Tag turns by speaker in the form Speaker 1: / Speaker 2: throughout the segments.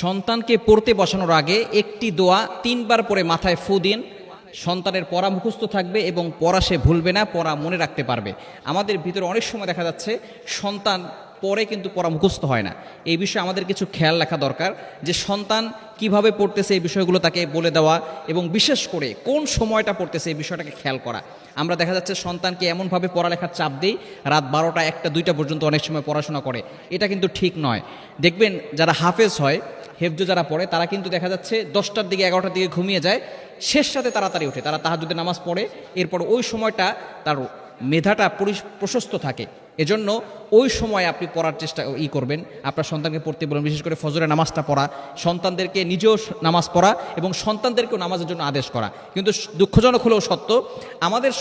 Speaker 1: সন্তানকে পড়তে বসানোর আগে একটি দোয়া 3 বার পরে মাথায় ফু দিন। সন্তানের পড়া মুখস্থ থাকবে এবং পড়া সে ভুলবে না, পড়া মনে রাখতে পারবে। আমাদের ভিতরে অনেক সময় দেখা যাচ্ছে সন্তান পড়ে কিন্তু পড়া মুখস্থ হয় না। এই বিষয়ে আমাদের কিছু খেয়াল রাখা দরকার যে সন্তান কিভাবে পড়তেছে এই বিষয়গুলো তাকে বলে দেওয়া এবং বিশেষ করে কোন সময়টা পড়তেছে এই বিষয়টাকে খেয়াল করা। আমরা দেখা যাচ্ছে সন্তানকে এমনভাবে পড়ালেখার চাপ দিই রাত 12টা 1টা 2টা পর্যন্ত অনেক সময় পড়াশোনা করে, এটা কিন্তু ঠিক নয়। দেখবেন যারা হাফেজ হয়, হেফজ যারা পড়ে তারা কিন্তু দেখা যাচ্ছে 10টার দিকে 11টার দিকে ঘুমিয়ে যায়, শেষ রাতে তাড়াতাড়ি ওঠে, তারা তাহাজ্জুদের নামাজ পড়ে, এরপর ওই সময়টা তার মেধাটা প্রশস্ত থাকে। এজন্য ওই সময় আপনি পড়ার চেষ্টা করবেন, আপনার সন্তানকে পড়তে বলুন, বিশেষ করে ফজরের নামাজটা পড়া, সন্তানদেরকে নিজেও নামাজ পড়া এবং সন্তানদেরকেও নামাজের জন্য আদেশ করা। কিন্তু দুঃখজনক হলেও সত্য, আমাদের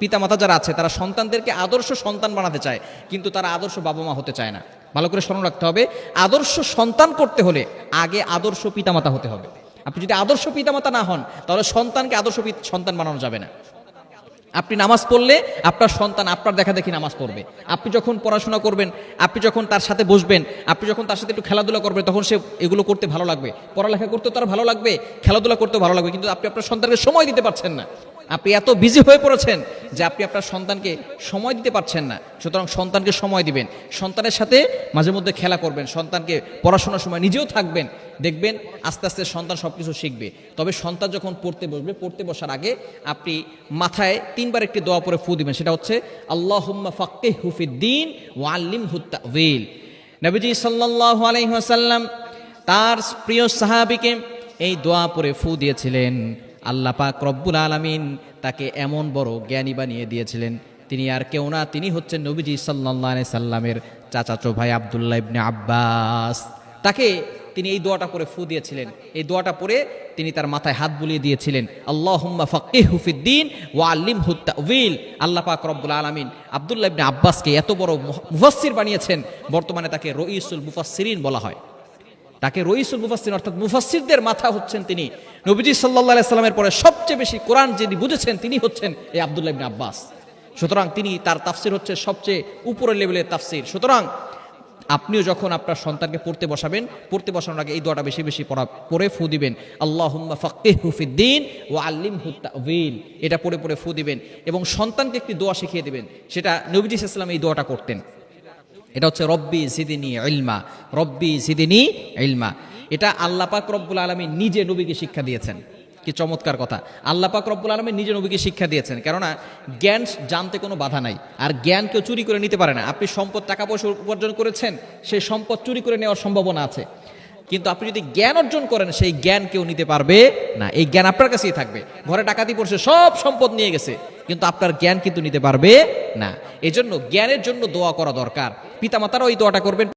Speaker 1: পিতামাতা যারা আছে তারা সন্তানদেরকে আদর্শ সন্তান বানাতে চায়, কিন্তু তারা আদর্শ বাবা মা হতে চায় না। ভালো করে স্মরণ রাখতে হবে, আদর্শ সন্তান করতে হলে আগে আদর্শ পিতামাতা হতে হবে। আপনি যদি আদর্শ পিতামাতা না হন তাহলে সন্তানকে আদর্শ সন্তান বানানো যাবে না। আপনি নামাজ পড়লে আপনার সন্তান আপনার দেখা দেখি নামাজ পড়বে। আপনি যখন পড়াশোনা করবেন, আপনি যখন তার সাথে বসবেন, আপনি যখন তার সাথে একটু খেলাধুলা করবেন, তখন সে এগুলো করতে ভালো লাগবে, পড়ালেখা করতেও তার ভালো লাগবে, খেলাধুলা করতেও ভালো লাগবে। কিন্তু আপনি আপনার সন্তানকে সময় দিতে পারছেন না, আপনি এত বিজি হয়ে পড়েছেন যে আপনি আপনার সন্তানকে সময় দিতে পারছেন না। সুতরাং সন্তানকে সময় দিবেন, সন্তানের সাথে মাঝে মধ্যে খেলা করবেন, সন্তানকে পড়াশোনার সময় নিজেও থাকবেন। দেখবেন আস্তে আস্তে সন্তান সব কিছু শিখবে। তবে সন্তান যখন পড়তে বসবে, পড়তে বসার আগে আপনি মাথায় 3 বার একটি দোয়া পরে ফু দিবেন, সেটা হচ্ছে আল্লাহুম্মা ফাক্কিহহু ফিদ্দীন ওয়া আল্লিমহু তা'ওয়ীল। নবীজি সাল্লাল্লাহু আলাইহি ওয়াসাল্লাম তার প্রিয় সাহাবীকে এই দোয়া পরে ফু দিয়েছিলেন। আল্লাহ পাক রব্বুল আলামিন তাকে এমন বড় জ্ঞানী বানিয়ে দিয়েছিলেন, তিনি আর কেউ না, তিনি হচ্ছেন নবীজি সাল্লাল্লাহু আলাইহি সাল্লামের চাচাতো ভাই আব্দুল্লাহ ইবনে আব্বাস। তাকে তিনি এই দোয়াটা পরে ফু দিয়েছিলেন। এই দোয়াটা পরে তিনি তার মাথায় হাত বুলিয়ে দিয়েছিলেন, আল্লাহুম্মা ফাক্কিহহু ফিদ্দীন ওয়া আল্লিমহু তা'ওয়ীল। আল্লাহ পাক রব্বুল আলামিন আব্দুল্লাহ ইবনে আব্বাসকে এত বড় মুফাসসির বানিয়েছেন, বর্তমানে তাকে রঈসুল মুফাসসিরিন বলা হয়। তাকে রঈসুল মুফাসসিরিন অর্থাৎ মুফাসসিরদের মাথা হচ্ছেন তিনি। নবীজি সাল্লাল্লাহু আলাইহি সাল্লামের পরে সবচেয়ে বেশি কোরআন যিনি বুঝেছেন তিনি হচ্ছেন এই আব্দুল্লাহ ইবনে আব্বাস। সুতরাং তিনি, তার তাফসির হচ্ছে সবচেয়ে উপরের লেভেলের তাফসির। সুতরাং আপনিও যখন আপনার সন্তানকে পড়তে বসাবেন, পড়তে বসানোর আগে এই দোয়াটা বেশি বেশি পড়ে ফু দিবেন, আল্লাহুম্মা ফাক্কিহহু ফিদ্দীন ওয়া আল্লিমহু তা'ওয়ীল। এটা পড়ে পড়ে ফু দিবেন এবং সন্তানকে একটি দোয়া শিখিয়ে দিবেন। সেটা নবীজি সাল্লাল্লাহু আলাইহি ওয়াসাল্লাম এই দোয়াটা করতেন। এটা হচ্ছে রব্বি জিদনি ইলমা, রব্বি জিদনি ইলমা। এটা আল্লাহ পাক রব্বুল আলামিন নিজে নবীকে শিক্ষা দিয়েছেন। কি চমৎকার কথা! আল্লাহ পাক রব্বুল আলামিন নিজে নবীকে শিক্ষা দিয়েছেন। কেননা জ্ঞান জানতে কোনো বাধা নাই, আর জ্ঞান কেউ চুরি করে নিতে পারে না। আপনি সম্পদ, টাকা পয়সা উপার্জন করেছেন, সেই সম্পদ চুরি করে নেওয়ার সম্ভাবনা আছে, কিন্তু আপনি যদি জ্ঞান অর্জন করেন সেই জ্ঞান কেউ নিতে পারবে না। এই জ্ঞান আপনার কাছেই থাকবে। ঘরে ডাকাতি পড়ছে, সব সম্পদ নিয়ে গেছে, কিন্তু আপনার জ্ঞান কিন্তু নিতে পারবে না। এজন্য জ্ঞানের জন্য দোয়া করা দরকার। পিতামাতারাও এই দোয়াটা করবেন।